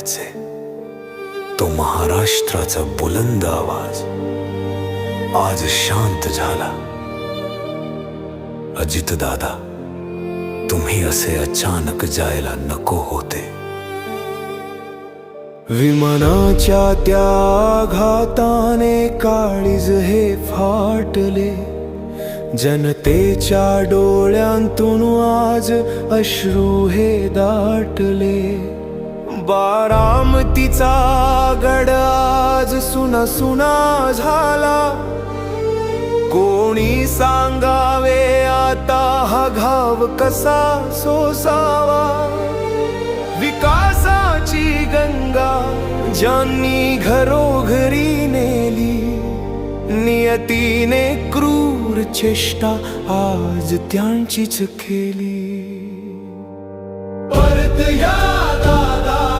आवाजाचे, तो महाराष्ट्राचा बुलंद आवाज आज शांत झाला. अजित दादा, तुम्ही असे अचानक जायला नको होते. विमानाच्या त्या आघाताने काळीज हे फाटले, जनतेच्या डोळ्यांतून आज अश्रू हे दाटले. बारामतीचा गड आज सुना सुना झाला, कोणी सांगावे आता हा घाव कसा सोसावा. विकासाची गंगा ज्यांनी घरोघरी नेली, नियतीने क्रूर चेष्टा आज त्यांचीच केली. परत या